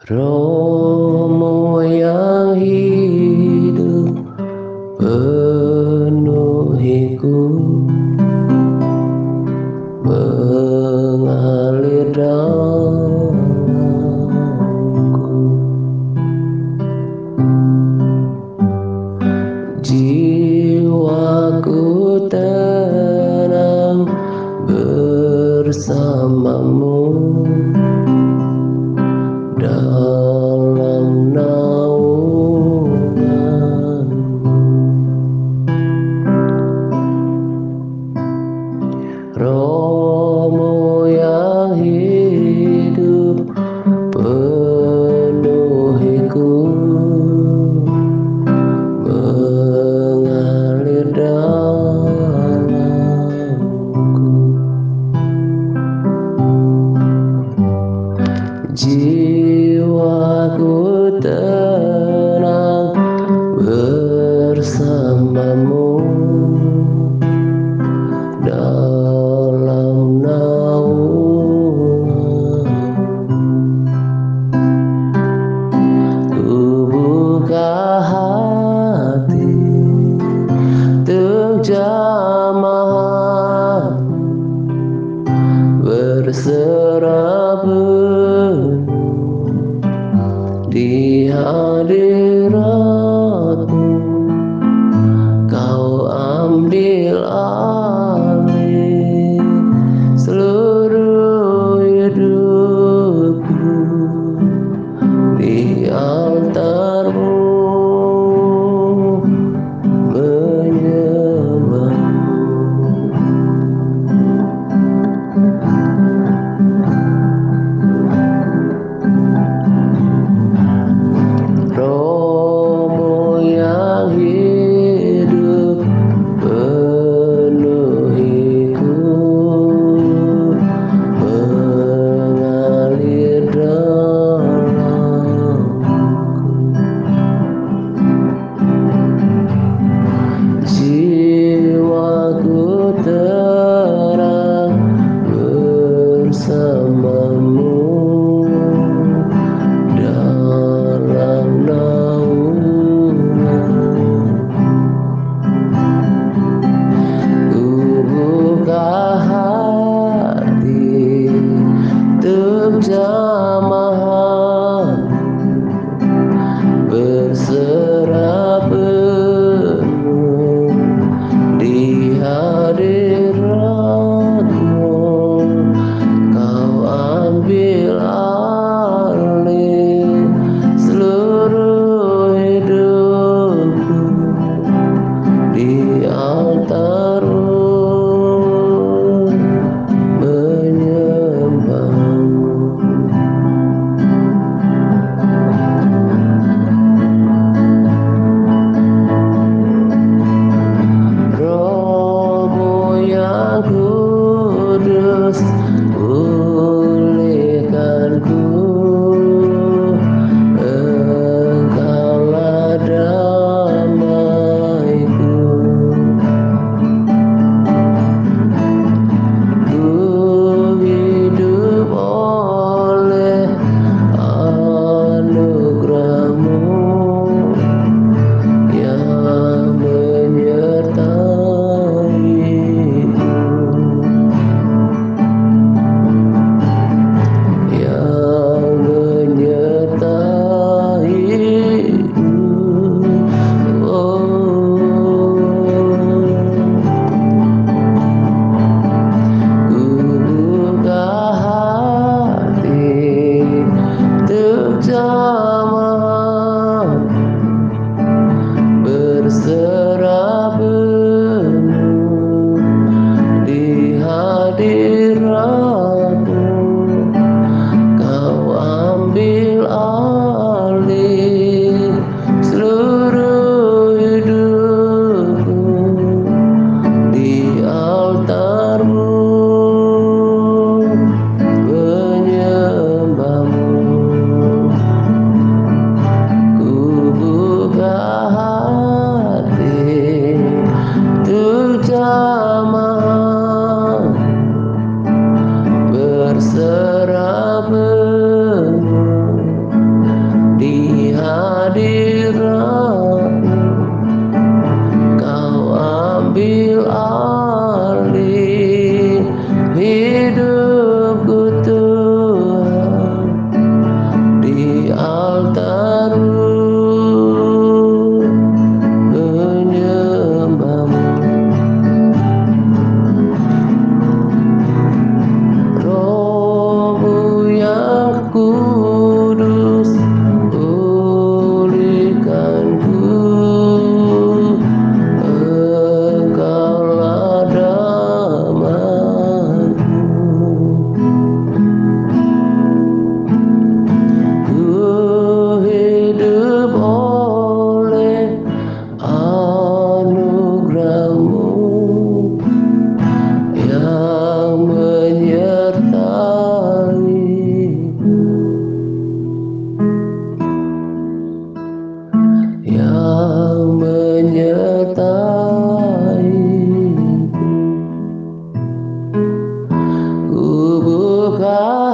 Romo yang hidup penuhiku, mengalir dalamku. Jiwaku tenang bersamamu dalam naunganmu. Romo yang hidup penuhiku, mengalir dalamku. Jiwaku tenang bersamamu dalam naungan. Ku buka hati untuk jamaah, berserah penuh di hadiratmu. Kau ambil alih seluruh hidupku di altarmu, menyembahmu. Romo yang hidup penuhiku, mengalir dalamku. Jiwaku terang bersamamu dalam naungan. Ku buka hati untuk jamaah, berserah penuh di hadiratmu. Kau ambil alih seluruh hidupku di altarmu, menyembahmu. Romo yang kudus, pulihkanku. Engkaulah damaiku. Ku hidup oleh anugerah-Mu yang menyertaiku, yang menyertaiku. Ku buka hati untuk jamaah, berserah penuh di hadiratmu. Kau ambil alih seluruh hidupku di altarmu, menyembahmu. Ku buka hati untuk jamaah, berserah penuh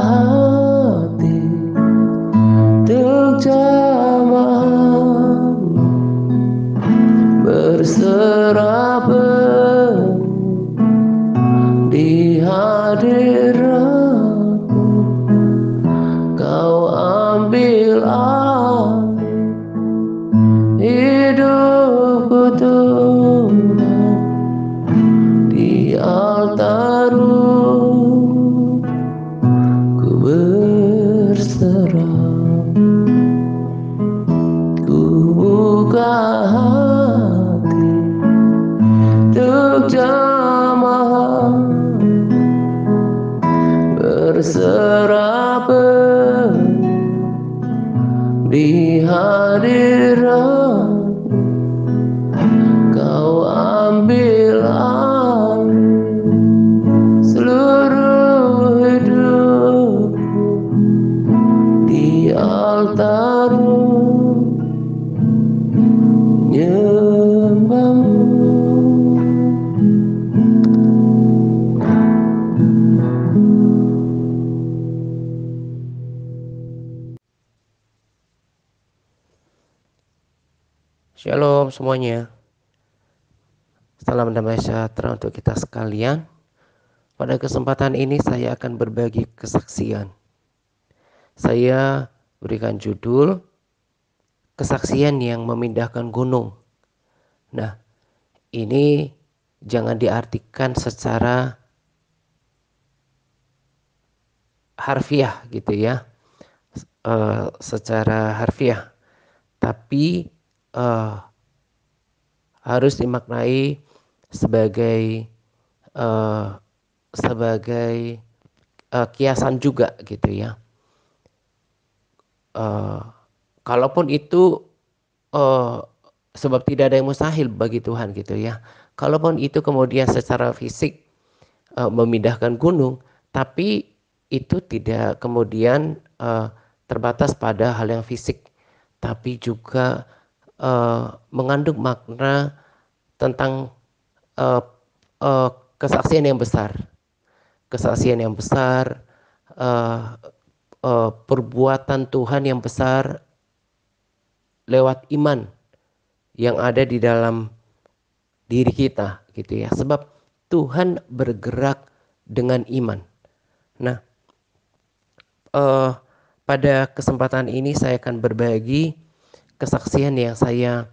hati untuk jamaahmu, berserah penuh di hadiratmu. Kau ambil alih hidupku Tuhan, di altar-Mu ku berserah. Ku buka hati untuk jamaah, berserah penuh di hadirat-Mu. Kau ambil alih seluruh hidupku, di altar-Mu menyembah-Mu. Shalom semuanya. Salam damai sejahtera untuk kita sekalian. Pada kesempatan ini saya akan berbagi kesaksian. Saya berikan judul kesaksian yang memindahkan gunung. Nah, ini jangan diartikan secara harfiah gitu ya, secara harfiah, tapi harus dimaknai sebagai kiasan juga gitu ya. Kalaupun itu sebab tidak ada yang mustahil bagi Tuhan gitu ya. Kalaupun itu kemudian secara fisik memindahkan gunung, tapi itu tidak kemudian terbatas pada hal yang fisik, tapi juga mengandung makna tentang kesaksian yang besar. Kesaksian yang besar, perbuatan Tuhan yang besar lewat iman yang ada di dalam diri kita gitu ya. Sebab Tuhan bergerak dengan iman. Nah, pada kesempatan ini saya akan berbagi kesaksian yang saya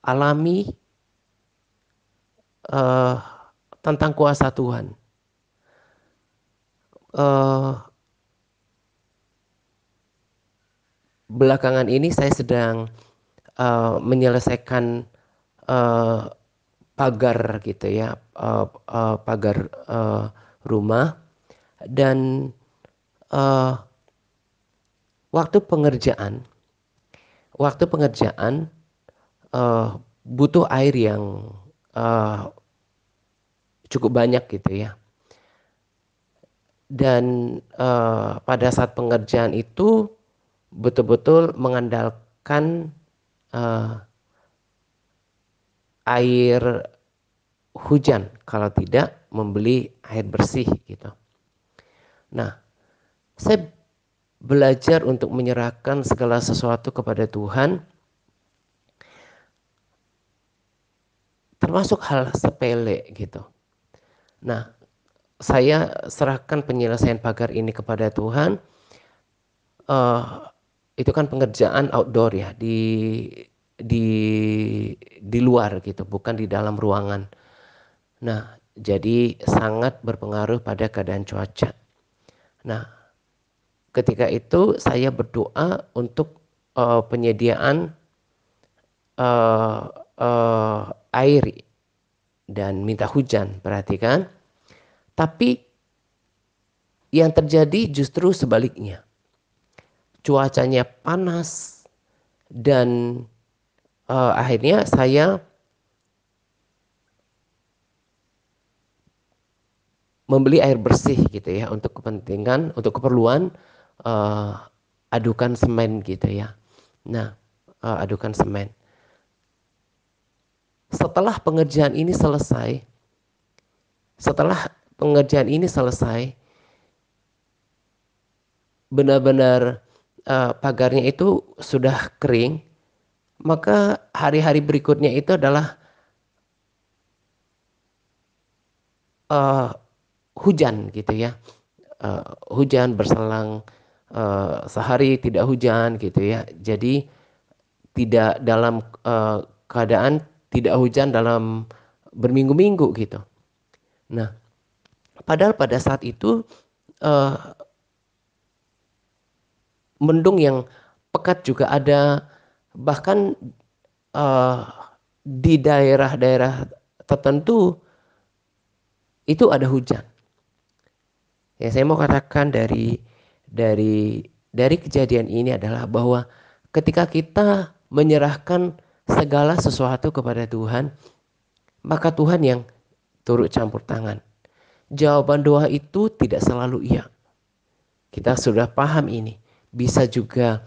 alami tentang kuasa Tuhan. Belakangan ini saya sedang menyelesaikan pagar gitu ya, pagar rumah, dan waktu pengerjaan butuh air yang cukup banyak gitu ya. Dan pada saat pengerjaan itu betul-betul mengandalkan air hujan, kalau tidak membeli air bersih gitu. Nah, saya belajar untuk menyerahkan segala sesuatu kepada Tuhan, termasuk hal sepele gitu. Nah, saya serahkan penyelesaian pagar ini kepada Tuhan. Itu kan pengerjaan outdoor ya, di luar gitu, bukan di dalam ruangan. Nah, jadi sangat berpengaruh pada keadaan cuaca. Nah, ketika itu saya berdoa untuk penyediaan air dan minta hujan, perhatikan. Tapi yang terjadi justru sebaliknya. Cuacanya panas dan akhirnya saya membeli air bersih gitu ya, untuk keperluan adukan semen gitu ya. Nah, adukan semen. Setelah pengerjaan ini selesai, benar-benar pagarnya itu sudah kering, maka hari-hari berikutnya itu adalah uh, hujan gitu ya. Hujan berselang sehari tidak hujan gitu ya. Jadi tidak dalam keadaan tidak hujan dalam berminggu-minggu gitu. Nah, padahal pada saat itu uh, mendung yang pekat juga ada, bahkan uh, di daerah-daerah tertentu itu ada hujan. Ya, saya mau katakan dari dari kejadian ini adalah bahwa ketika kita menyerahkan segala sesuatu kepada Tuhan, maka Tuhan yang turut campur tangan. Jawaban doa itu tidak selalu iya. Kita sudah paham ini. Bisa juga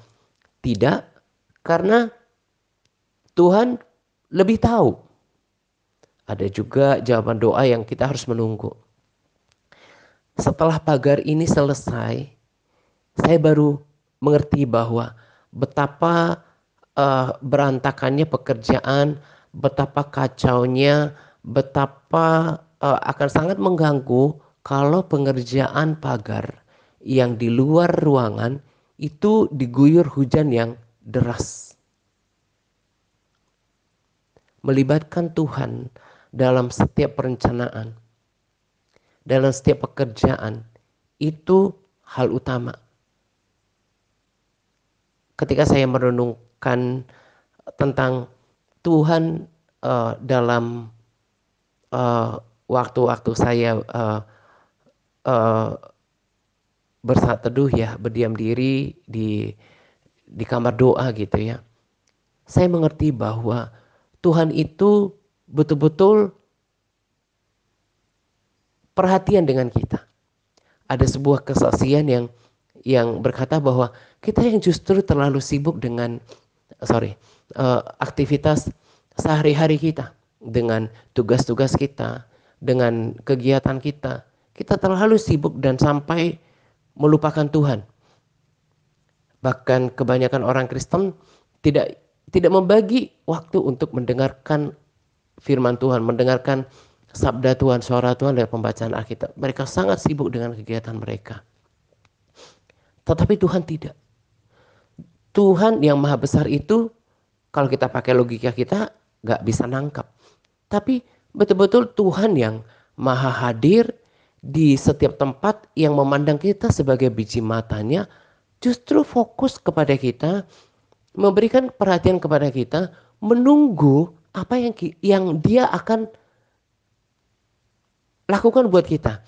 tidak, karena Tuhan lebih tahu. Ada juga jawaban doa yang kita harus menunggu. Setelah pagar ini selesai, saya baru mengerti bahwa betapa berantakannya pekerjaan, betapa kacaunya, betapa akan sangat mengganggu kalau pengerjaan pagar yang di luar ruangan itu diguyur hujan yang deras. Melibatkan Tuhan dalam setiap perencanaan, dalam setiap pekerjaan, itu hal utama. Ketika saya merenungkan tentang Tuhan dalam waktu-waktu saya bersaat teduh ya, berdiam diri di kamar doa gitu ya. Saya mengerti bahwa Tuhan itu betul-betul perhatian dengan kita. Ada sebuah kesaksian yang berkata bahwa kita yang justru terlalu sibuk dengan aktivitas sehari-hari kita, dengan tugas-tugas kita, dengan kegiatan kita. Kita terlalu sibuk dan sampai melupakan Tuhan. Bahkan kebanyakan orang Kristen tidak tidak membagi waktu untuk mendengarkan firman Tuhan, mendengarkan sabda Tuhan, suara Tuhan dari pembacaan Alkitab. Mereka sangat sibuk dengan kegiatan mereka. Tetapi Tuhan tidak. Tuhan yang maha besar itu, kalau kita pakai logika kita, gak bisa nangkap. Tapi betul-betul Tuhan yang maha hadir di setiap tempat, yang memandang kita sebagai biji matanya, justru fokus kepada kita, memberikan perhatian kepada kita, menunggu apa yang dia akan lakukan buat kita.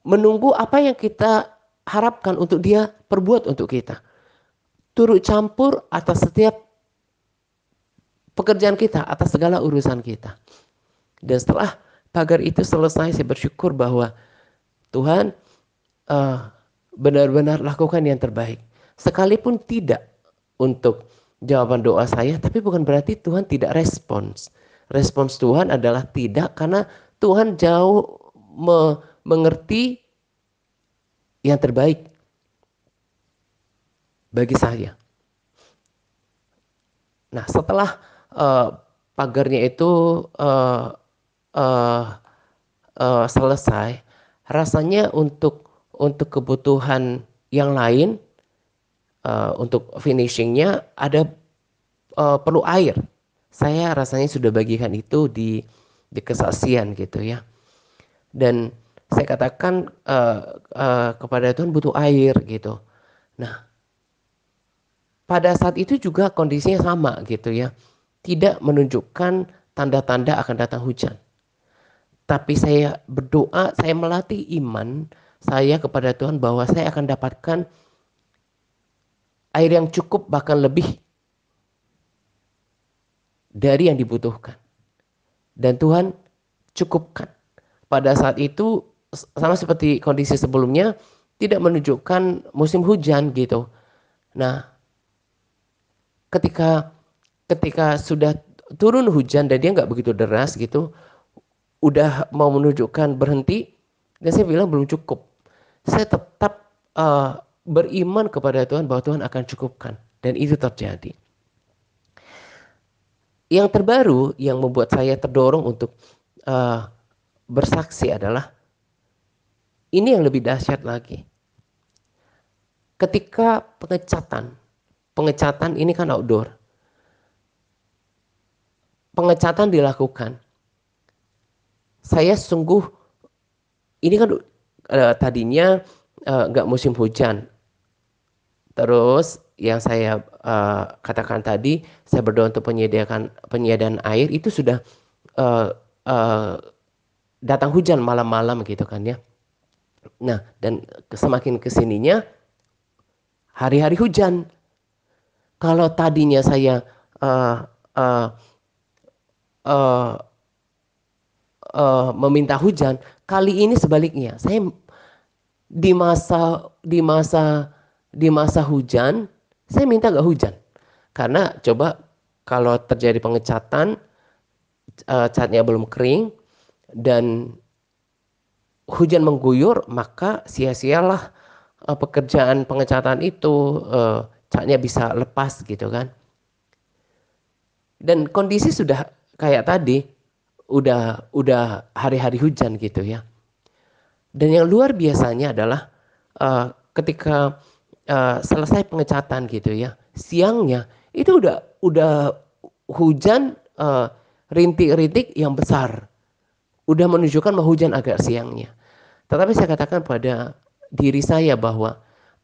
Menunggu apa yang kita harapkan untuk dia perbuat untuk kita. Turut campur atas setiap pekerjaan kita, atas segala urusan kita. Dan setelah pagar itu selesai, saya bersyukur bahwa Tuhan benar-benar lakukan yang terbaik. Sekalipun tidak untuk jawaban doa saya, tapi bukan berarti Tuhan tidak respons. Respons Tuhan adalah tidak, karena Tuhan jauh mengerti yang terbaik bagi saya. Nah, setelah pagarnya itu selesai, rasanya untuk kebutuhan yang lain, untuk finishingnya ada perlu air. Saya rasanya sudah bagikan itu di kesaksian gitu ya. Dan saya katakan kepada Tuhan butuh air gitu. Nah, pada saat itu juga kondisinya sama gitu ya. Tidak menunjukkan tanda-tanda akan datang hujan. Tapi saya berdoa, saya melatih iman saya kepada Tuhan bahwa saya akan dapatkan air yang cukup, bahkan lebih dari yang dibutuhkan. Dan Tuhan cukupkan. Pada saat itu sama seperti kondisi sebelumnya, tidak menunjukkan musim hujan gitu. Nah, ketika sudah turun hujan dan dia nggak begitu deras gitu, udah mau menunjukkan berhenti, dan saya bilang belum cukup. Saya tetap beriman kepada Tuhan bahwa Tuhan akan cukupkan, dan itu terjadi. Yang terbaru yang membuat saya terdorong untuk uh, bersaksi adalah ini yang lebih dahsyat lagi. Ketika pengecatan ini kan outdoor. Pengecatan dilakukan. Saya sungguh, ini kan tadinya nggak musim hujan. Terus yang saya katakan tadi, saya berdoa untuk penyediaan air itu sudah uh, uh, datang hujan malam-malam gitu kan ya. Nah, dan semakin kesininya hari-hari hujan. Kalau tadinya saya uh, uh, uh, meminta hujan, kali ini sebaliknya. Saya di masa di masa di masa hujan, saya minta nggak hujan. Karena coba kalau terjadi pengecatan, catnya belum kering dan hujan mengguyur, maka sia-sialah pekerjaan pengecatan itu, catnya bisa lepas gitu kan. Dan kondisi sudah kayak tadi, udah hari-hari hujan gitu ya. Dan yang luar biasanya adalah ketika selesai pengecatan gitu ya, siangnya itu udah hujan rintik-rintik yang besar, udah menunjukkan mau hujan agak siangnya. Tetapi saya katakan pada diri saya bahwa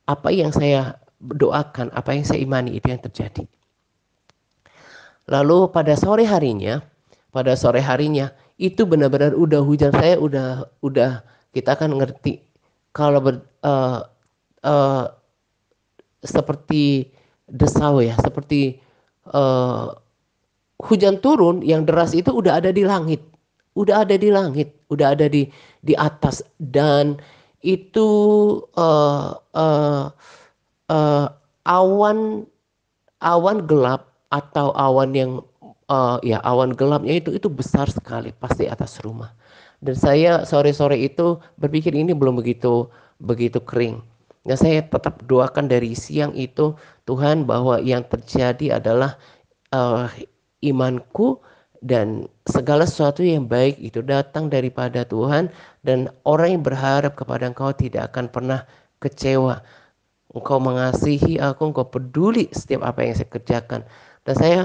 apa yang saya doakan, apa yang saya imani itu yang terjadi. Lalu pada sore harinya itu benar-benar udah hujan, saya udah kita kan ngerti kalau uh, seperti desau ya, seperti uh, hujan turun yang deras itu udah ada di langit, udah ada di atas, dan itu uh, uh, uh, awan awan gelap atau awan yang ya awan gelapnya itu besar sekali pas di atas rumah. Dan saya sore-sore itu berpikir ini belum begitu begitu kering. Nah, saya tetap doakan dari siang itu, Tuhan, bahwa yang terjadi adalah uh, imanku dan segala sesuatu yang baik itu datang daripada Tuhan, dan orang yang berharap kepada Engkau tidak akan pernah kecewa. Engkau mengasihi aku, Engkau peduli setiap apa yang saya kerjakan. Dan saya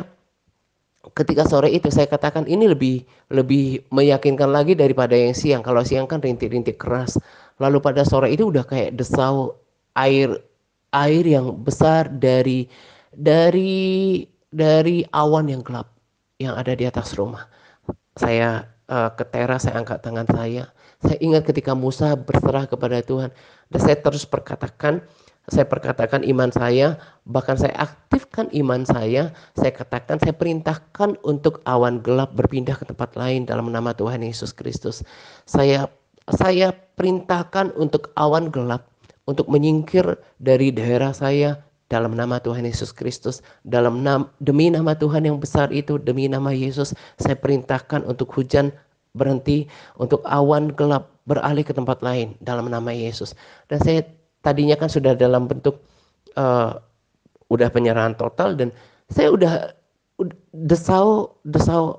ketika sore itu saya katakan ini lebih lebih meyakinkan lagi daripada yang siang. Kalau siang kan rintik-rintik keras. Lalu pada sore itu udah kayak desau air air yang besar dari dari awan yang gelap yang ada di atas rumah. Saya ke teras, saya angkat tangan saya. Saya ingat ketika Musa berserah kepada Tuhan. Dan saya perkatakan iman saya, bahkan saya aktifkan iman saya katakan, saya perintahkan untuk awan gelap berpindah ke tempat lain dalam nama Tuhan Yesus Kristus. Saya saya perintahkan untuk awan gelap untuk menyingkir dari daerah saya dalam nama Tuhan Yesus Kristus. Demi nama Tuhan yang besar itu, demi nama Yesus, saya perintahkan untuk hujan berhenti, untuk awan gelap beralih ke tempat lain dalam nama Yesus. Dan saya tadinya kan sudah dalam bentuk uh, udah penyerahan total, dan saya udah desau desau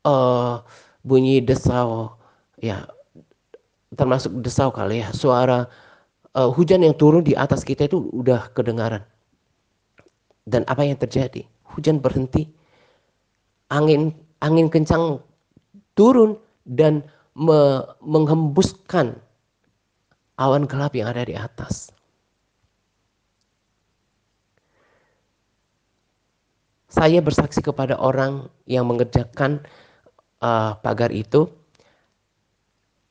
uh, bunyi desau ya, termasuk desau kali ya, suara hujan yang turun di atas kita itu udah kedengaran. Dan apa yang terjadi? Hujan berhenti, angin angin kencang turun dan menghembuskan awan gelap yang ada di atas. Saya bersaksi kepada orang yang mengerjakan pagar itu.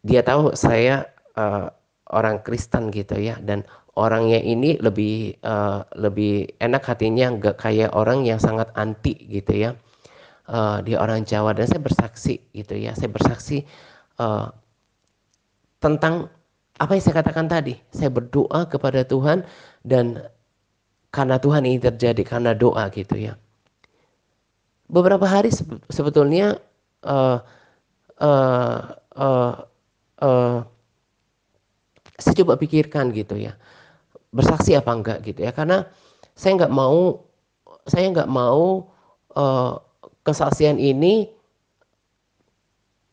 Dia tahu saya orang Kristen gitu ya, dan orangnya ini lebih enak hatinya, nggak kayak orang yang sangat anti gitu ya. Dia orang Jawa, dan saya bersaksi gitu ya. Saya bersaksi uh, tentang apa yang saya katakan tadi. Saya berdoa kepada Tuhan, dan karena Tuhan ini terjadi karena doa gitu ya. Beberapa hari sebetulnya uh, uh, uh, uh, saya coba pikirkan gitu ya. bersaksi apa enggak gitu ya, karena saya nggak mau saya nggak mau eh, kesaksian ini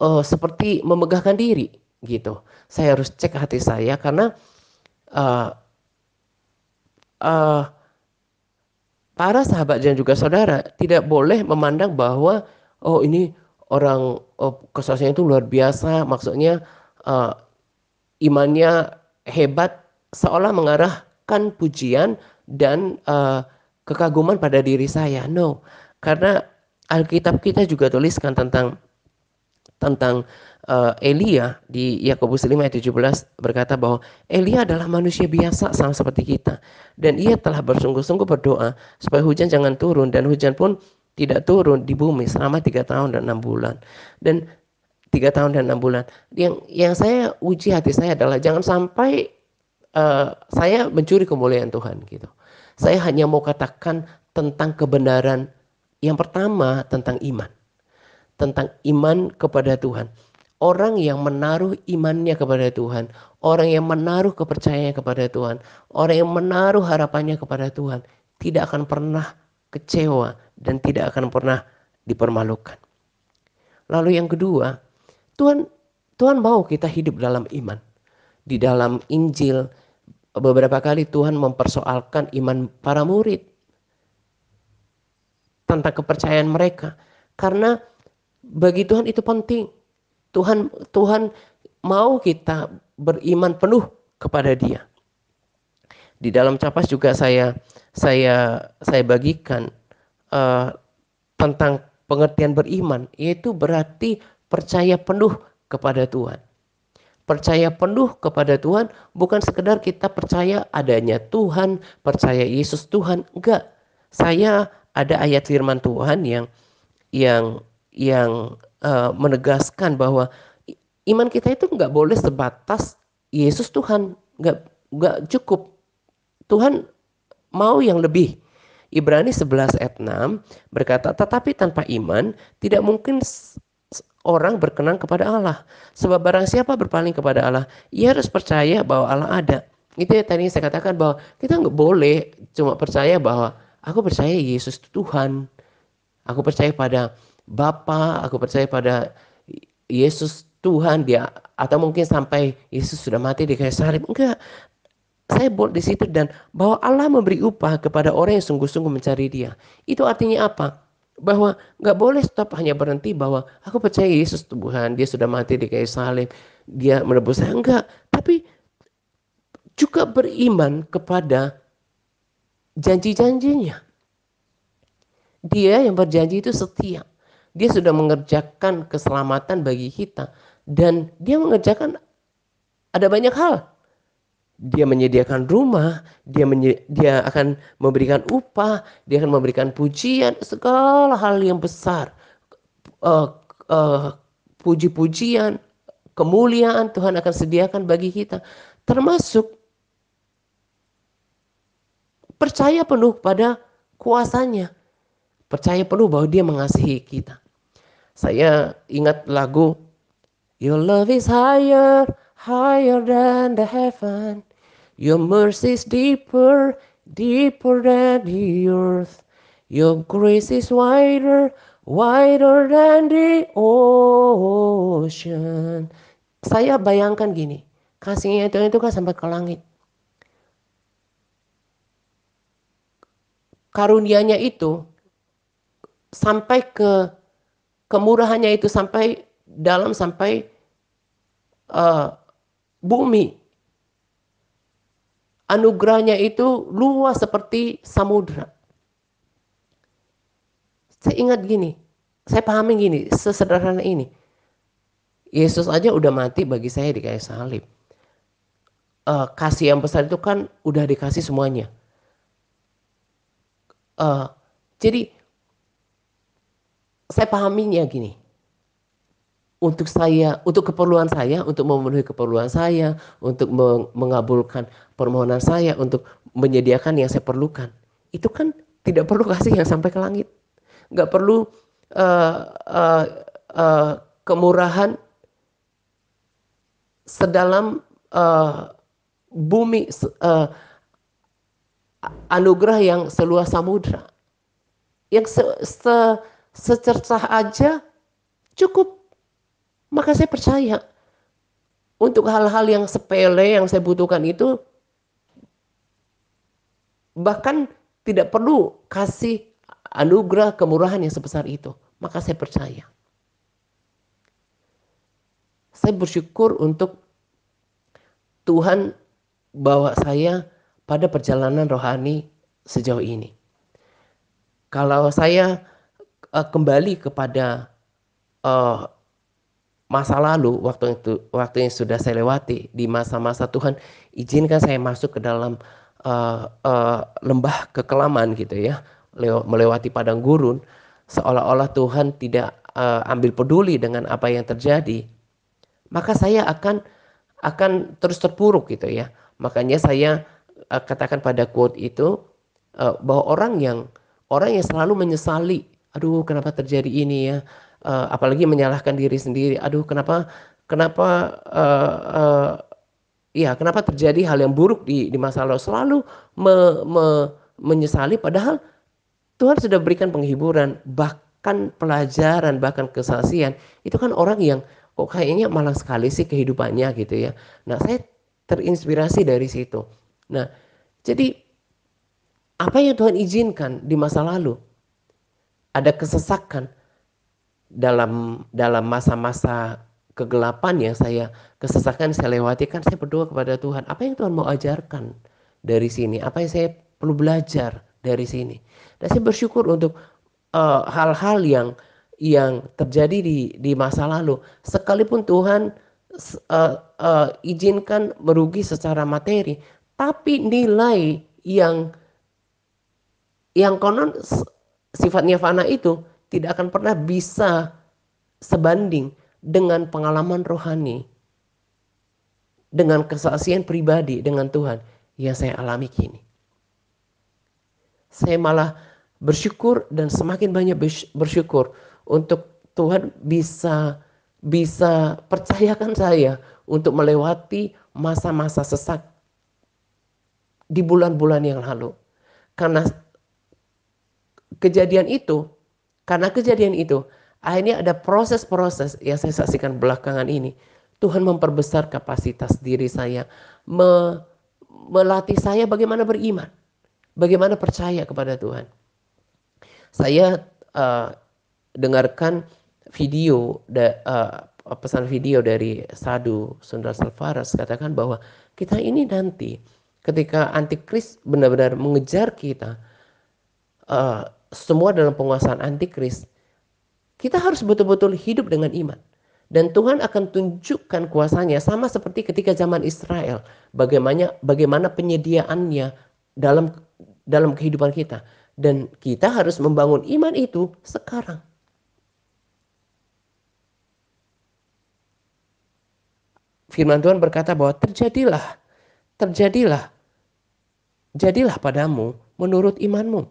seperti memegahkan diri gitu. Saya harus cek hati saya karena eh, eh, para sahabat dan juga saudara tidak boleh memandang bahwa oh ini orang kesaksiannya itu luar biasa, maksudnya eh, imannya hebat, seolah mengarahkan pujian dan kekaguman pada diri saya. No, karena Alkitab kita juga tuliskan tentang Elia di Yakobus 5 ayat 17 berkata bahwa Elia adalah manusia biasa sama seperti kita, dan ia telah bersungguh-sungguh berdoa supaya hujan jangan turun, dan hujan pun tidak turun di bumi selama 3 tahun dan 6 bulan. Dan 3 tahun dan 6 bulan. Yang saya uji hati saya adalah jangan sampai saya mencuri kemuliaan Tuhan gitu. Saya hanya mau katakan tentang kebenaran. Yang pertama tentang iman. Tentang iman kepada Tuhan. Orang yang menaruh imannya kepada Tuhan, orang yang menaruh kepercayaannya kepada Tuhan, orang yang menaruh harapannya kepada Tuhan, tidak akan pernah kecewa dan tidak akan pernah dipermalukan. Lalu yang kedua, Tuhan Tuhan mau kita hidup dalam iman. Di dalam Injil beberapa kali Tuhan mempersoalkan iman para murid tentang kepercayaan mereka. Karena bagi Tuhan itu penting. Tuhan Tuhan mau kita beriman penuh kepada Dia. Di dalam Capas juga saya bagikan uh, tentang pengertian beriman, yaitu berarti percaya penuh kepada Tuhan. Percaya penuh kepada Tuhan bukan sekedar kita percaya adanya Tuhan, percaya Yesus Tuhan, enggak. Saya ada ayat firman Tuhan yang menegaskan bahwa iman kita itu enggak boleh sebatas Yesus Tuhan, enggak cukup. Tuhan mau yang lebih. Ibrani 11 ayat 6 berkata, tetapi tanpa iman tidak mungkin orang berkenan kepada Allah. Sebab barang siapa berpaling kepada Allah, ia harus percaya bahwa Allah ada. Itu ya tadi saya katakan bahwa kita nggak boleh cuma percaya bahwa aku percaya Yesus itu Tuhan. Aku percaya pada Bapa, aku percaya pada Yesus Tuhan dia, atau mungkin sampai Yesus sudah mati di kayu salib. Enggak. Saya bold di situ, dan bahwa Allah memberi upah kepada orang yang sungguh-sungguh mencari Dia. Itu artinya apa? Bahwa nggak boleh stop hanya berhenti bahwa aku percaya Yesus Tuhan, Dia sudah mati di kayu salib, Dia menebus saya. Enggak, tapi juga beriman kepada janji-janjinya. Dia yang berjanji itu setia. Dia sudah mengerjakan keselamatan bagi kita, dan Dia mengerjakan ada banyak hal. Dia menyediakan rumah, dia akan memberikan upah, dia akan memberikan pujian, segala hal yang besar. Uh, uh, Puji-pujian, kemuliaan Tuhan akan sediakan bagi kita. Termasuk percaya penuh pada kuasanya. Percaya penuh bahwa dia mengasihi kita. Saya ingat lagu Your love is higher, higher than the heaven. Your mercy is deeper, deeper than the earth. Your grace is wider, wider than the ocean. Saya bayangkan gini, kasihnya itu kan sampai ke langit. Karunianya itu sampai ke kemurahannya itu sampai dalam, sampai bumi. Anugerahnya itu luas seperti samudra. Saya ingat gini, saya pahami gini, sesederhana ini. Yesus aja udah mati bagi saya di kayu salib. Kasih yang besar itu kan udah dikasih semuanya. Jadi saya pahaminya gini. Untuk saya, untuk keperluan saya, untuk memenuhi keperluan saya, untuk mengabulkan permohonan saya, untuk menyediakan yang saya perlukan. Itu kan tidak perlu kasih yang sampai ke langit. Nggak perlu uh, uh, kemurahan sedalam bumi, anugerah yang seluas samudra, yang secercah aja cukup. Maka saya percaya untuk hal-hal yang sepele yang saya butuhkan itu, bahkan tidak perlu kasih anugerah kemurahan yang sebesar itu. Maka saya percaya. Saya bersyukur untuk Tuhan bawa saya pada perjalanan rohani sejauh ini. Kalau saya kembali kepada uh, masa lalu, waktu yang sudah saya lewati di masa-masa Tuhan, izinkan saya masuk ke dalam lembah kekelaman gitu ya, melewati padang gurun, seolah-olah Tuhan tidak ambil peduli dengan apa yang terjadi, maka saya akan terus terpuruk gitu ya. Makanya saya katakan pada quote itu bahwa orang yang selalu menyesali, aduh kenapa terjadi ini ya, apalagi menyalahkan diri sendiri, aduh kenapa ya kenapa terjadi hal yang buruk di masa lalu, selalu menyesali, padahal Tuhan sudah berikan penghiburan, bahkan pelajaran, bahkan kesaksian. Itu kan orang yang kok kayaknya malang sekali sih kehidupannya gitu ya. Nah, saya terinspirasi dari situ. Nah, jadi apa yang Tuhan izinkan di masa lalu? Ada kesesakan dalam masa-masa kegelapan yang saya lewati, kan saya berdoa kepada Tuhan, apa yang Tuhan mau ajarkan dari sini? Apa yang saya perlu belajar dari sini? Dan saya bersyukur untuk hal-hal yang terjadi di masa lalu, sekalipun Tuhan izinkan merugi secara materi, tapi nilai yang konon sifatnya fana itu tidak akan pernah bisa sebanding dengan pengalaman rohani, dengan kesaksian pribadi dengan Tuhan yang saya alami kini. Saya malah bersyukur dan semakin banyak bersyukur untuk Tuhan bisa percayakan saya untuk melewati masa-masa sesak di bulan-bulan yang lalu. Karena kejadian itu, akhirnya ada proses-proses yang saya saksikan belakangan ini. Tuhan memperbesar kapasitas diri saya, melatih saya bagaimana beriman, bagaimana percaya kepada Tuhan. Saya dengarkan pesan video dari Sadhu Sundar Selvaras, katakan bahwa kita ini nanti ketika antikris benar-benar mengejar kita, semua dalam penguasaan antikris, kita harus betul-betul hidup dengan iman. Dan Tuhan akan tunjukkan kuasanya sama seperti ketika zaman Israel. Bagaimana penyediaannya dalam kehidupan kita. Dan kita harus membangun iman itu sekarang. Firman Tuhan berkata bahwa jadilah padamu menurut imanmu.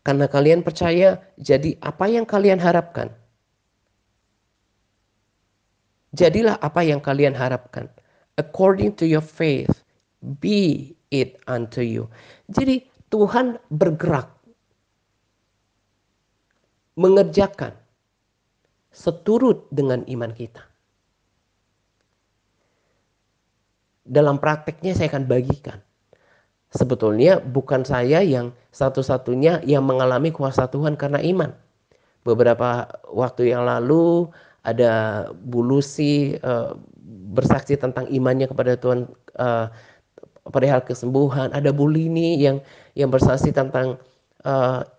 Karena kalian percaya, jadi apa yang kalian harapkan. Jadilah apa yang kalian harapkan. According to your faith, be it unto you. Jadi Tuhan bergerak, mengerjakan seturut dengan iman kita. Dalam prakteknya saya akan bagikan. Sebetulnya bukan saya yang satu-satunya yang mengalami kuasa Tuhan karena iman. Beberapa waktu yang lalu ada Bu Lucy bersaksi tentang imannya kepada Tuhan perihal kesembuhan. Ada Bu Lini yang bersaksi tentang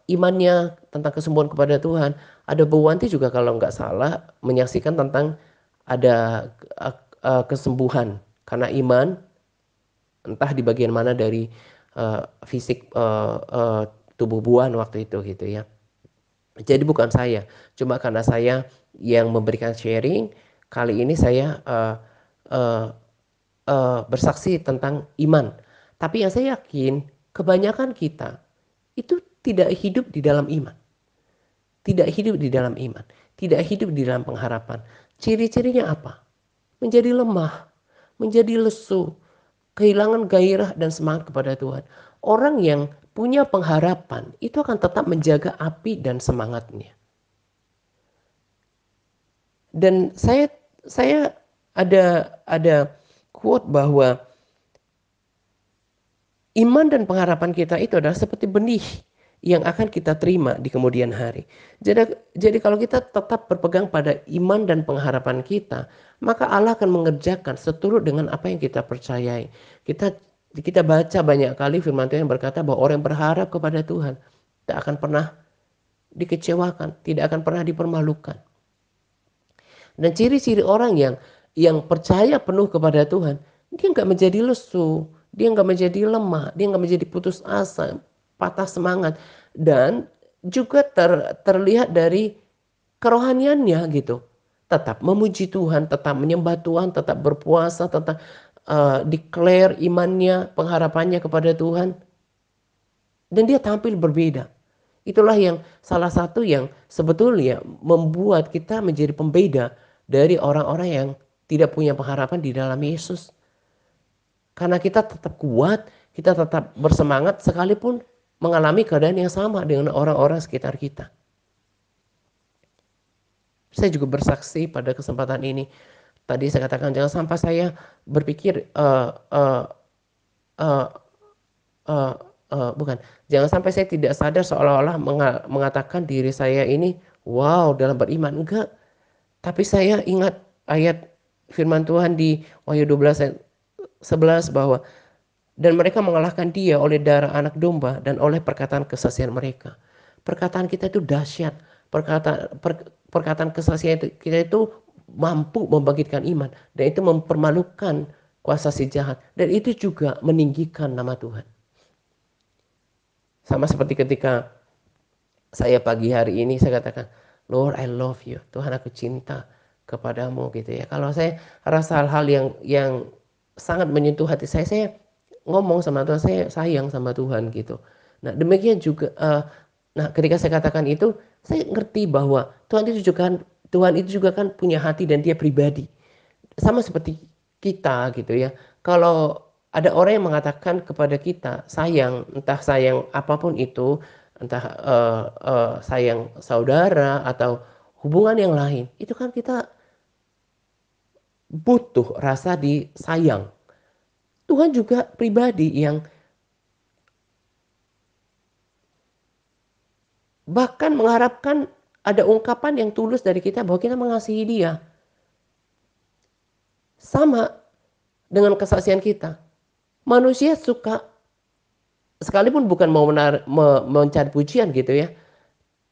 imannya tentang kesembuhan kepada Tuhan. Ada Bu Wanti juga kalau nggak salah menyaksikan tentang ada kesembuhan karena iman, entah di bagian mana dari fisik tubuh Buan waktu itu gitu ya. Jadi bukan saya, cuma karena saya yang memberikan sharing, kali ini saya bersaksi tentang iman. Tapi yang saya yakin kebanyakan kita itu tidak hidup di dalam iman. Tidak hidup di dalam iman. Tidak hidup di dalam pengharapan. Ciri-cirinya apa? Menjadi lemah, menjadi lesu, kehilangan gairah dan semangat kepada Tuhan. Orang yang punya pengharapan itu akan tetap menjaga api dan semangatnya. Dan saya ada quote bahwa iman dan pengharapan kita itu adalah seperti benih yang akan kita terima di kemudian hari. Jadi kalau kita tetap berpegang pada iman dan pengharapan kita, maka Allah akan mengerjakan seturut dengan apa yang kita percayai. Kita baca banyak kali firman Tuhan yang berkata bahwa orang yang berharap kepada Tuhan tidak akan pernah dikecewakan, tidak akan pernah dipermalukan. Dan ciri-ciri orang yang percaya penuh kepada Tuhan, dia nggak menjadi lesu, dia nggak menjadi lemah, dia nggak menjadi putus asa, patah semangat, dan juga terlihat dari kerohaniannya gitu. Tetap memuji Tuhan, tetap menyembah Tuhan, tetap berpuasa, tetap declare imannya, pengharapannya kepada Tuhan, dan dia tampil berbeda. Itulah yang salah satu yang sebetulnya membuat kita menjadi pembeda dari orang-orang yang tidak punya pengharapan di dalam Yesus. Karena kita tetap kuat, kita tetap bersemangat sekalipun mengalami keadaan yang sama dengan orang-orang sekitar kita. Saya juga bersaksi pada kesempatan ini. Tadi saya katakan jangan sampai saya berpikir uh, bukan, jangan sampai saya tidak sadar seolah-olah mengatakan diri saya ini wow dalam beriman. Enggak, tapi saya ingat ayat firman Tuhan di Wahyu 12 ayat 11 bahwa dan mereka mengalahkan dia oleh darah anak domba dan oleh perkataan kesaksian mereka. Perkataan kita itu dahsyat. Perkataan kesaksian kita itu mampu membangkitkan iman. Dan itu mempermalukan kuasa si jahat. Dan itu juga meninggikan nama Tuhan. Sama seperti ketika saya pagi hari ini saya katakan, Lord I love you. Tuhan aku cinta kepadamu gitu ya. Kalau saya rasa hal-hal yang sangat menyentuh hati saya ngomong sama Tuhan, saya sayang sama Tuhan gitu. Nah demikian juga, nah ketika saya katakan itu, saya ngerti bahwa Tuhan itu juga kan punya hati dan dia pribadi. Sama seperti kita gitu ya. Kalau ada orang yang mengatakan kepada kita sayang, entah sayang apapun itu, entah sayang saudara atau hubungan yang lain, itu kan kita butuh rasa disayang. Tuhan juga pribadi yang bahkan mengharapkan ada ungkapan yang tulus dari kita bahwa kita mengasihi dia. Sama dengan kesaksian kita. Manusia suka, sekalipun bukan mau mencari pujian gitu ya.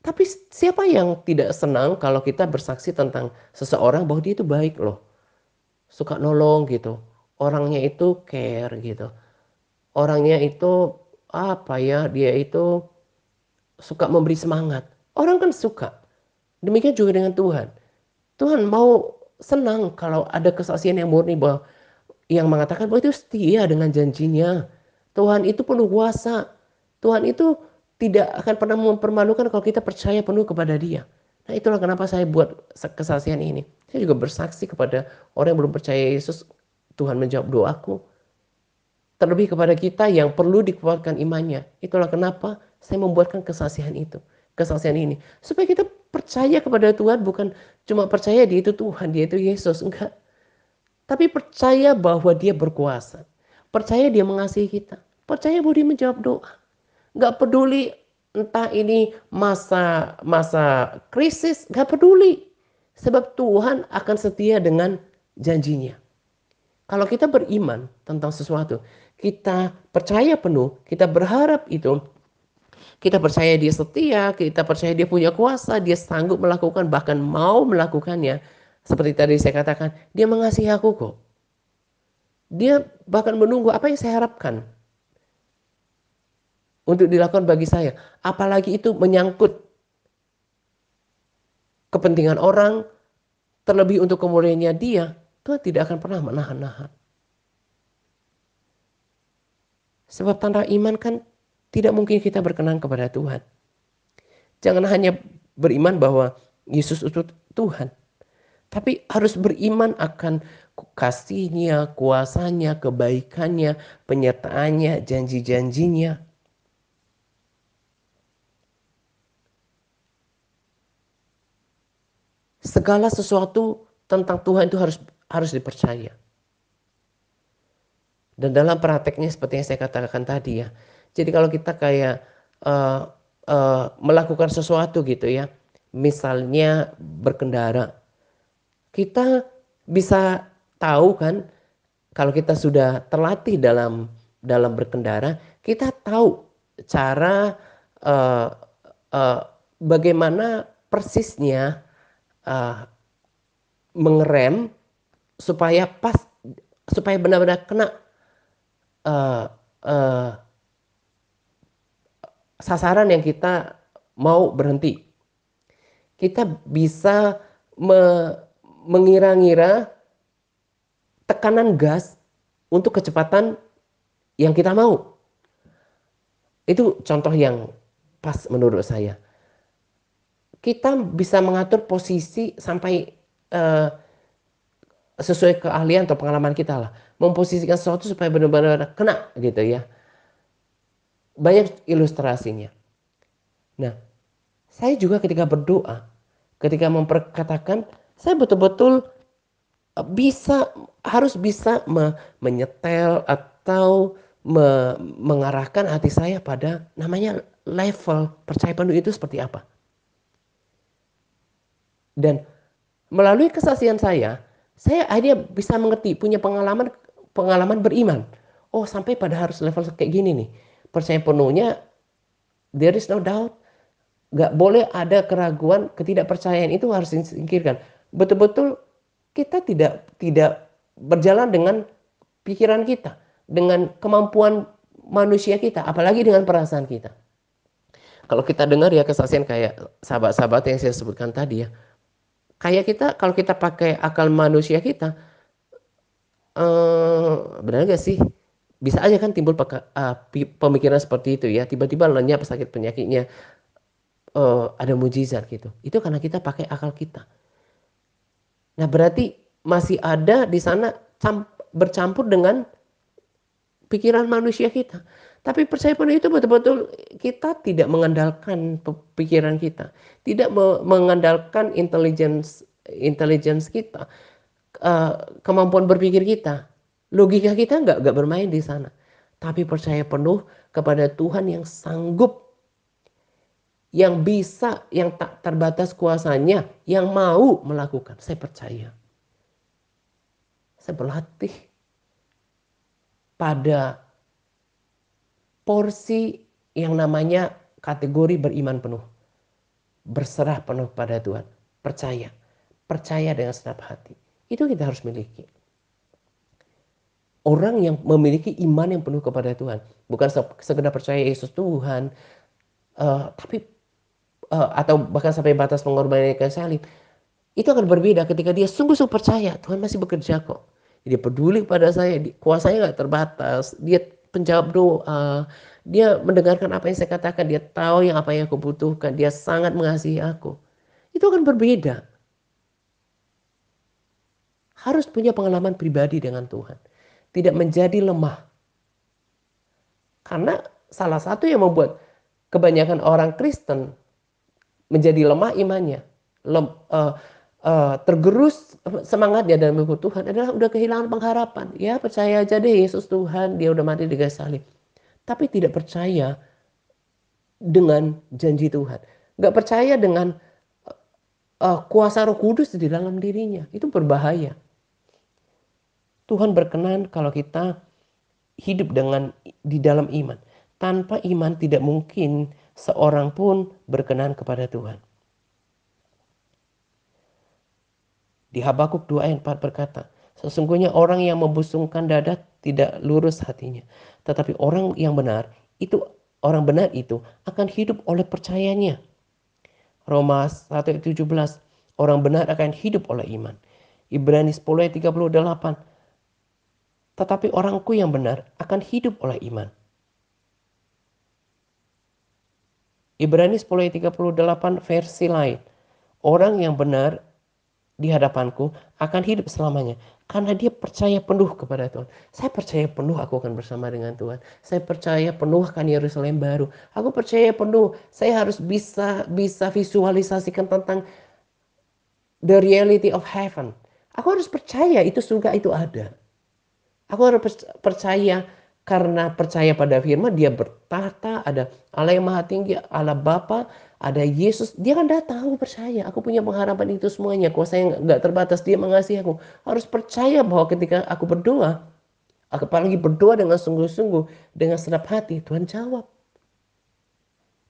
Tapi siapa yang tidak senang kalau kita bersaksi tentang seseorang bahwa dia itu baik loh. Suka nolong gitu. Orangnya itu care gitu. Orangnya itu apa ya, dia itu suka memberi semangat. Orang kan suka. Demikian juga dengan Tuhan. Tuhan mau senang kalau ada kesaksian yang murni bahwa yang mengatakan bahwa itu setia dengan janjinya. Tuhan itu penuh kuasa. Tuhan itu tidak akan pernah mempermalukan kalau kita percaya penuh kepada dia. Nah itulah kenapa saya buat kesaksian ini. Saya juga bersaksi kepada orang yang belum percaya Yesus. Tuhan menjawab doaku. Terlebih kepada kita yang perlu dikuatkan imannya. Itulah kenapa saya membuatkan kesaksian itu. Kesaksian ini. Supaya kita percaya kepada Tuhan, bukan cuma percaya dia itu Tuhan, dia itu Yesus. Enggak. Tapi percaya bahwa dia berkuasa. Percaya dia mengasihi kita. Percaya bahwa dia menjawab doa. Gak peduli entah ini masa krisis, gak peduli. Sebab Tuhan akan setia dengan janjinya. Kalau kita beriman tentang sesuatu, kita percaya penuh, kita berharap itu, kita percaya dia setia, kita percaya dia punya kuasa, dia sanggup melakukan, bahkan mau melakukannya. Seperti tadi saya katakan, dia mengasihi aku kok. Dia bahkan menunggu apa yang saya harapkan untuk dilakukan bagi saya. Apalagi itu menyangkut kepentingan orang, terlebih untuk kemuliaannya dia, Tuhan tidak akan pernah menahan-nahan. Sebab tanpa iman kan tidak mungkin kita berkenan kepada Tuhan. Jangan hanya beriman bahwa Yesus itu Tuhan, tapi harus beriman akan kasihnya, kuasanya, kebaikannya, penyertaannya, janji-janjinya. Segala sesuatu tentang Tuhan itu harus dipercaya. Dan dalam prakteknya seperti yang saya katakan tadi ya. Jadi kalau kita kayak melakukan sesuatu gitu ya. Misalnya berkendara. Kita bisa tahu kan kalau kita sudah terlatih dalam berkendara, kita tahu cara uh, uh, bagaimana persisnya uh, mengerem supaya benar-benar kena uh, uh, sasaran yang kita mau berhenti. Kita bisa mengira-ngira tekanan gas untuk kecepatan yang kita mau. Itu contoh yang pas menurut saya. Kita bisa mengatur posisi sampai uh, sesuai keahlian atau pengalaman kita lah. Memposisikan sesuatu supaya benar-benar kena gitu ya. Banyak ilustrasinya. Nah, saya juga ketika berdoa, ketika memperkatakan, saya betul-betul harus bisa menyetel atau mengarahkan hati saya pada namanya level percaya penuh itu seperti apa. Dan melalui kesaksian saya akhirnya bisa mengerti, punya pengalaman beriman. Oh, sampai pada harus level kayak gini nih. Percaya penuhnya, there is no doubt. Gak boleh ada keraguan, ketidakpercayaan itu harus disingkirkan. Betul-betul kita tidak berjalan dengan pikiran kita, dengan kemampuan manusia kita, apalagi dengan perasaan kita. Kalau kita dengar ya kesaksian kayak sahabat-sahabat yang saya sebutkan tadi ya, kayak kita kalau kita pakai akal manusia kita, benar gak sih? Bisa aja kan timbul pemikiran seperti itu ya, tiba-tiba lenyap sakit penyakitnya, ada mujizat gitu. Itu karena kita pakai akal kita. Nah berarti masih ada di sana bercampur dengan pikiran manusia kita. Tapi percaya penuh itu betul-betul kita tidak mengandalkan pikiran kita, tidak mengandalkan intelligence kita, kemampuan berpikir kita, logika kita nggak bermain di sana. Tapi percaya penuh kepada Tuhan yang sanggup, yang bisa, yang tak terbatas kuasanya, yang mau melakukan. Saya percaya. Saya berlatih pada porsi yang namanya kategori beriman penuh. Berserah penuh pada Tuhan. Percaya. Percaya dengan segenap hati. Itu kita harus miliki. Orang yang memiliki iman yang penuh kepada Tuhan. Bukan sekedar percaya Yesus Tuhan. Tapi atau bahkan sampai batas pengorbanan kayu salib. Itu akan berbeda ketika dia sungguh-sungguh percaya Tuhan masih bekerja kok. Dia peduli pada saya, kuasanya gak terbatas, dia penjawab doa, dia mendengarkan apa yang saya katakan, dia tahu apa yang aku butuhkan, dia sangat mengasihi aku. Itu akan berbeda. Harus punya pengalaman pribadi dengan Tuhan. Tidak menjadi lemah. Karena salah satu yang membuat kebanyakan orang Kristen menjadi lemah imannya, tergerus semangatnya dalam mengikut Tuhan adalah udah kehilangan pengharapan. Ya percaya aja deh Yesus Tuhan, dia udah mati di kayu salib. Tapi tidak percaya dengan janji Tuhan. Gak percaya dengan kuasa Roh Kudus di dalam dirinya. Itu berbahaya. Tuhan berkenan kalau kita hidup di dalam iman. Tanpa iman tidak mungkin seorang pun berkenan kepada Tuhan. Di Habakuk 2 ayat 4 berkata, sesungguhnya orang yang membusungkan dada tidak lurus hatinya. Tetapi orang benar itu akan hidup oleh percayanya. Roma 1 ayat 17, orang benar akan hidup oleh iman. Ibrani 10 ayat 38, tetapi orangku yang benar akan hidup oleh iman. Ibrani 10 ayat 38 versi lain, orang yang benar di hadapanku akan hidup selamanya. Karena dia percaya penuh kepada Tuhan. Saya percaya penuh aku akan bersama dengan Tuhan. Saya percaya penuh akan Yerusalem baru. Aku percaya penuh saya harus bisa visualisasikan tentang the reality of heaven. Aku harus percaya itu surga itu ada. Aku harus percaya karena percaya pada firman dia bertahta, ada Allah yang maha tinggi, Allah Bapa, ada Yesus. Dia kan datang, aku percaya. Aku punya pengharapan itu semuanya. Kuasa yang nggak terbatas, dia mengasihi aku. Harus percaya bahwa ketika aku berdoa, apalagi berdoa dengan sungguh-sungguh, dengan senap hati, Tuhan jawab.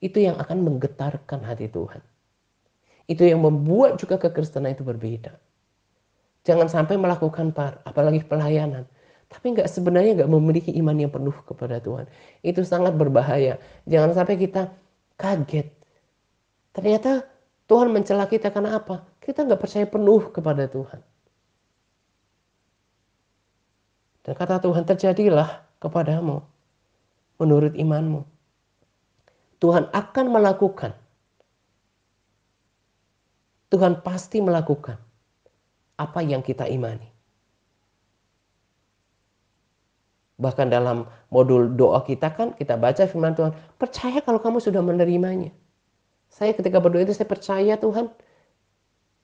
Itu yang akan menggetarkan hati Tuhan. Itu yang membuat juga kekristenan itu berbeda. Jangan sampai melakukan apalagi pelayanan. Tapi sebenarnya nggak memiliki iman yang penuh kepada Tuhan. Itu sangat berbahaya. Jangan sampai kita kaget. Ternyata Tuhan mencela kita karena apa? Kita nggak percaya penuh kepada Tuhan. Dan kata Tuhan, terjadilah kepadamu menurut imanmu. Tuhan akan melakukan. Tuhan pasti melakukan apa yang kita imani. Bahkan dalam modul doa kita kan kita baca firman Tuhan. Percaya kalau kamu sudah menerimanya. Saya ketika berdoa itu saya percaya Tuhan.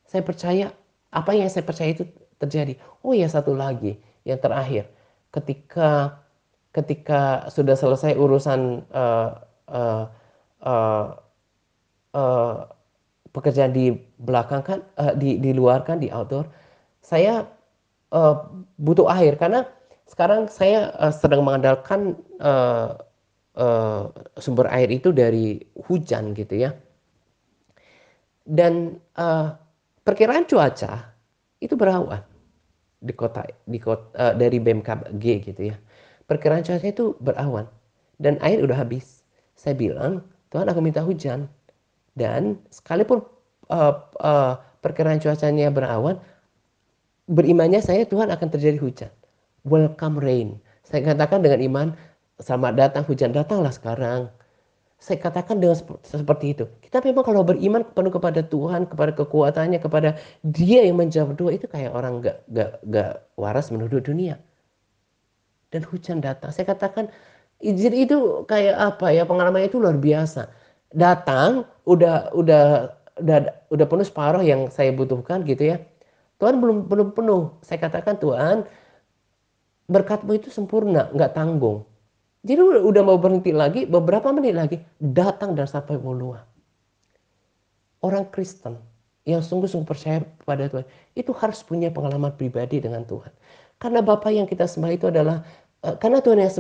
Saya percaya apa yang saya percaya itu terjadi. Oh ya satu lagi yang terakhir. Ketika ketika sudah selesai urusan uh, uh, uh, pekerjaan di belakang kan, di luar kan, di outdoor, saya butuh air karena sekarang saya sedang mengandalkan uh, sumber air itu dari hujan gitu ya. Dan perkiraan cuaca itu berawan di kota dari BMKG gitu ya. Perkiraan cuaca itu berawan dan air udah habis. Saya bilang, Tuhan aku minta hujan. Dan sekalipun uh, uh, perkiraan cuacanya berawan, berimannya saya Tuhan akan terjadi hujan. Welcome rain. Saya katakan dengan iman, selamat datang hujan, datanglah sekarang. Saya katakan dengan seperti itu. Kita memang kalau beriman penuh kepada Tuhan, kepada kekuatannya, kepada Dia yang menjawab doa, itu kayak orang gak waras menuduh dunia. Dan hujan datang. Saya katakan izin itu kayak apa ya, pengalaman itu luar biasa. Datang udah penuh separuh yang saya butuhkan gitu ya. Tuhan belum penuh. Saya katakan Tuhan berkat-Mu itu sempurna, nggak tanggung. Jadi udah mau berhenti lagi, beberapa menit lagi datang dan sampai meluap. Orang Kristen yang sungguh-sungguh percaya pada Tuhan itu harus punya pengalaman pribadi dengan Tuhan. Karena Bapa yang kita sembah itu adalah karena Tuhan yang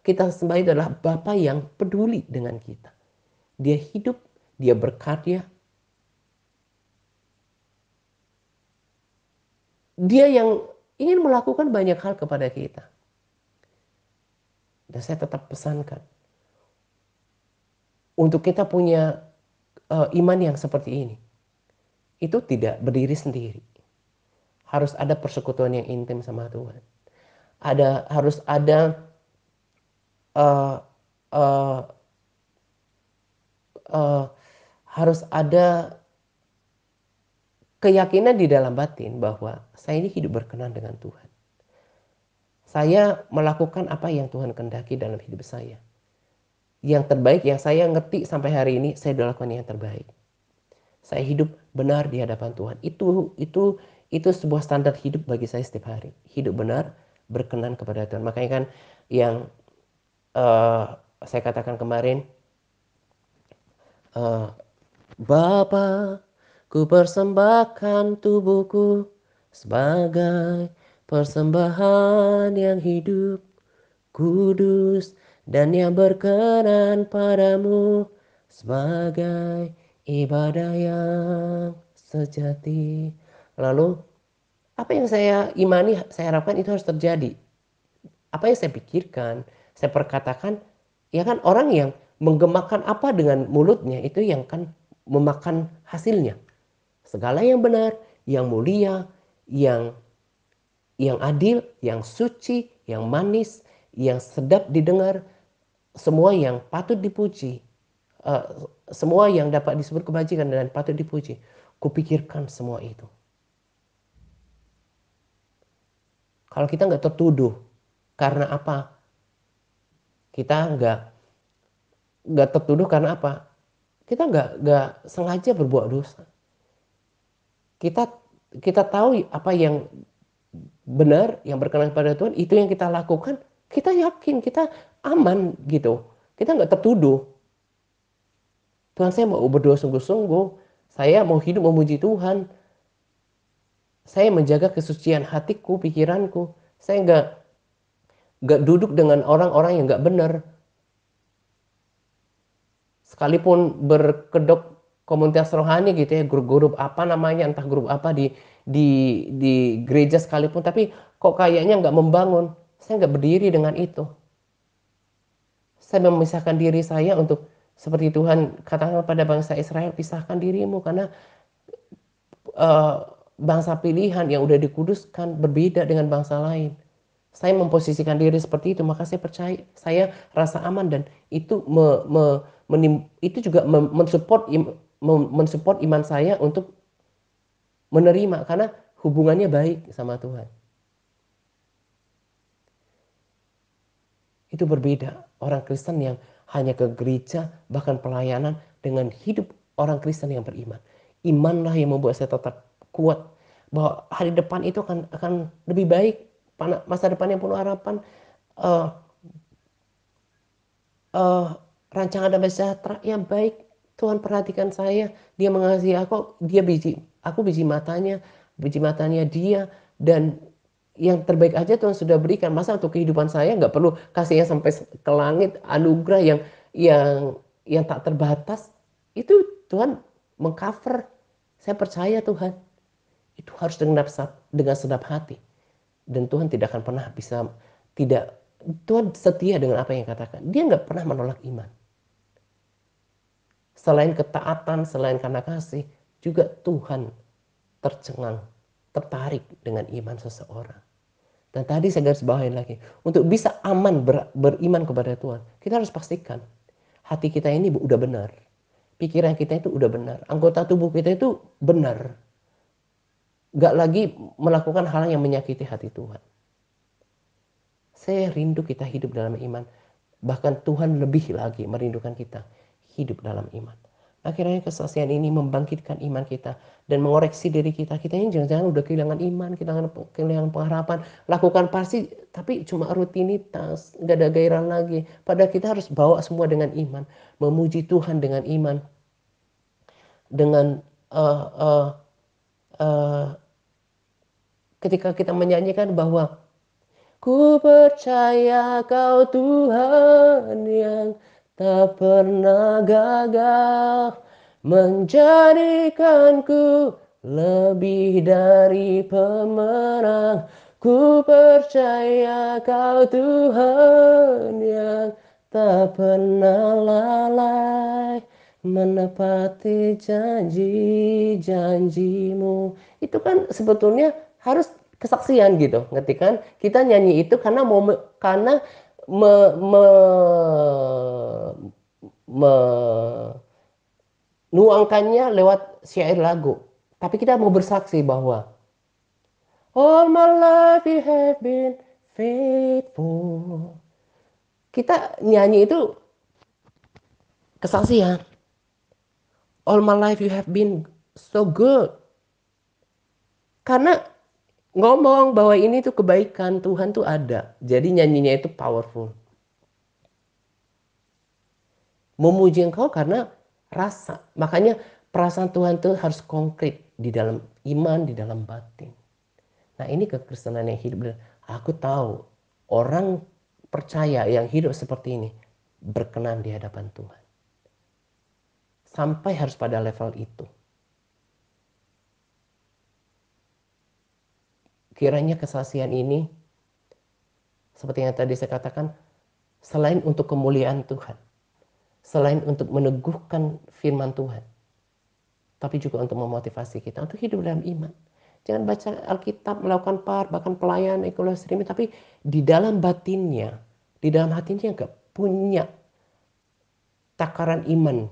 kita sembah itu adalah Bapa yang peduli dengan kita. Dia hidup, dia berkarya. Dia yang ingin melakukan banyak hal kepada kita. Dan saya tetap pesankan untuk kita punya iman yang seperti ini. Itu tidak berdiri sendiri. Harus ada persekutuan yang intim sama Tuhan. Harus ada uh, uh, uh, harus ada keyakinan di dalam batin bahwa saya ini hidup berkenan dengan Tuhan. Saya melakukan apa yang Tuhan kehendaki dalam hidup saya. Yang terbaik yang saya ngerti sampai hari ini, saya lakukan yang terbaik. Saya hidup benar di hadapan Tuhan. Itu sebuah standar hidup bagi saya setiap hari. Hidup benar, berkenan kepada Tuhan. Makanya kan yang saya katakan kemarin, Bapa, ku persembahkan tubuhku sebagai persembahan yang hidup, kudus, dan yang berkenan padamu sebagai ibadah yang sejati. Lalu, apa yang saya imani, saya harapkan itu harus terjadi. Apa yang saya pikirkan, saya perkatakan, ya kan orang yang menggemakan apa dengan mulutnya itu yang kan memakan hasilnya. Segala yang benar, yang mulia, yang adil, yang suci, yang manis, yang sedap didengar, semua yang patut dipuji, semua yang dapat disebut kebajikan dan patut dipuji. Kupikirkan semua itu. Kalau kita nggak tertuduh, karena apa? Kita nggak tertuduh karena apa? Kita nggak sengaja berbuat dosa. Kita kita tahu apa yang benar, yang berkenan pada Tuhan, itu yang kita lakukan. Kita yakin, kita aman gitu. Kita nggak tertuduh. Tuhan, saya mau berdoa sungguh-sungguh. Saya mau hidup memuji Tuhan. Saya menjaga kesucian hatiku, pikiranku. Saya nggak duduk dengan orang-orang yang nggak benar. Sekalipun berkedok komunitas rohani gitu ya, grup-grup apa namanya, entah grup apa di gereja sekalipun, tapi kok kayaknya nggak membangun. Saya nggak berdiri dengan itu. Saya memisahkan diri saya untuk seperti Tuhan katakan pada bangsa Israel, pisahkan dirimu karena eh, bangsa pilihan yang udah dikuduskan berbeda dengan bangsa lain. Saya memposisikan diri seperti itu, maka saya percaya, saya rasa aman dan itu itu juga mensupport iman saya untuk menerima karena hubungannya baik sama Tuhan. Itu berbeda orang Kristen yang hanya ke gereja bahkan pelayanan dengan hidup orang Kristen yang beriman. Imanlah yang membuat saya tetap kuat bahwa hari depan itu akan lebih baik, masa depan yang penuh harapan, uh, uh, rancangan damai sejahtera yang baik. Tuhan perhatikan saya, Dia mengasihi aku, aku biji matanya Dia, dan yang terbaik aja Tuhan sudah berikan. Masa untuk kehidupan saya nggak perlu kasih yang sampai ke langit, anugerah yang yang tak terbatas. Itu Tuhan mengcover. Saya percaya Tuhan. Itu harus dengan sedap hati. Dan Tuhan tidak akan pernah bisa tidak Tuhan setia dengan apa yang katakan. Dia nggak pernah menolak iman. Selain ketaatan, selain karena kasih, juga Tuhan tercengang, tertarik dengan iman seseorang. Dan tadi saya garis bawahin lagi, untuk bisa aman beriman kepada Tuhan, kita harus pastikan hati kita ini udah benar. Pikiran kita itu udah benar. Anggota tubuh kita itu benar. Gak lagi melakukan hal yang menyakiti hati Tuhan. Saya rindu kita hidup dalam iman. Bahkan Tuhan lebih lagi merindukan kita hidup dalam iman. Akhirnya kesaksian ini membangkitkan iman kita dan mengoreksi diri kita. Kita ini jangan-jangan udah kehilangan iman, kehilangan pengharapan. Lakukan pasti, tapi cuma rutinitas, nggak ada gairah lagi. Padahal kita harus bawa semua dengan iman. Memuji Tuhan dengan iman. Dengan ketika kita menyanyikan bahwa ku percaya kau Tuhan yang tak pernah gagal menjadikanku lebih dari pemenang. Ku percaya kau Tuhan yang tak pernah lalai menepati janji-janjimu. Itu kan sebetulnya harus kesaksian gitu, ngerti kan? Kita nyanyi itu karena karena menuangkannya lewat syair lagu. Tapi kita mau bersaksi bahwa all my life you have been faithful. Kita nyanyi itu kesaksian. All my life you have been so good. Karena ngomong bahwa ini tuh kebaikan Tuhan tuh ada. Jadi nyanyinya itu powerful. Memuji engkau karena rasa. Makanya perasaan Tuhan itu harus konkret di dalam iman, di dalam batin. Nah ini kekristenan yang hidup. Aku tahu orang percaya yang hidup seperti ini berkenan di hadapan Tuhan. Sampai harus pada level itu. Kiranya kesaksian ini, seperti yang tadi saya katakan, selain untuk kemuliaan Tuhan, selain untuk meneguhkan firman Tuhan, tapi juga untuk memotivasi kita untuk hidup dalam iman. Jangan baca Alkitab, melakukan bahkan pelayan, evaluasi, tapi di dalam batinnya, di dalam hatinya gak punya takaran iman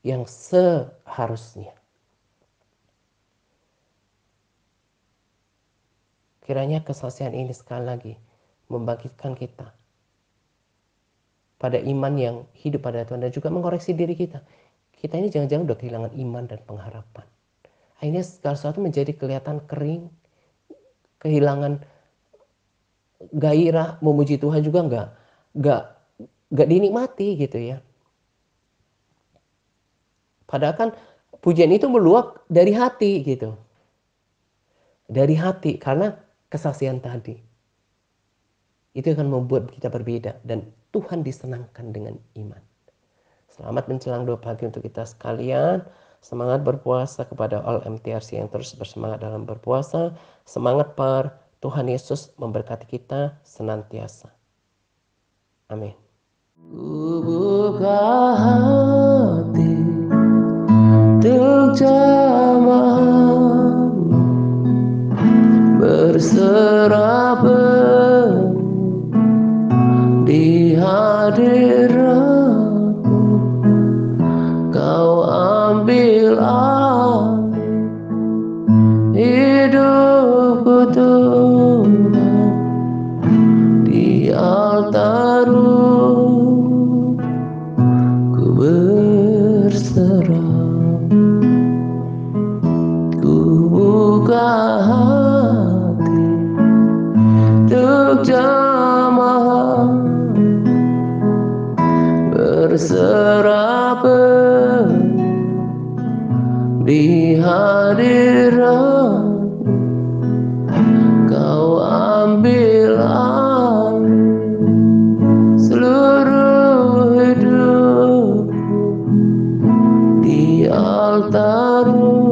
yang seharusnya. Kiranya kesaksian ini sekali lagi membangkitkan kita pada iman yang hidup pada Tuhan, dan juga mengoreksi diri kita. Kita ini jangan-jangan udah kehilangan iman dan pengharapan. Akhirnya segala sesuatu menjadi kelihatan kering, kehilangan gairah, memuji Tuhan juga nggak dinikmati gitu ya. Padahal kan pujian itu meluap dari hati gitu. Dari hati, karena kesaksian tadi. Itu akan membuat kita berbeda, dan Tuhan disenangkan dengan iman. Selamat menjelang 2 pagi untuk kita sekalian. Semangat berpuasa kepada all MTRC yang terus bersemangat dalam berpuasa. Semangat per Tuhan Yesus memberkati kita senantiasa. Amin. Ku buka hati untuk jamaah-Mu, berserah penuh di hadirat-Mu. Kau ambil alih hidupku Tuhan, di altar-Mu ku berserah. Ku buka hati untuk jamaah, berserah penuh di hadirat. Kau ambil alih seluruh hidupku di altar-Mu.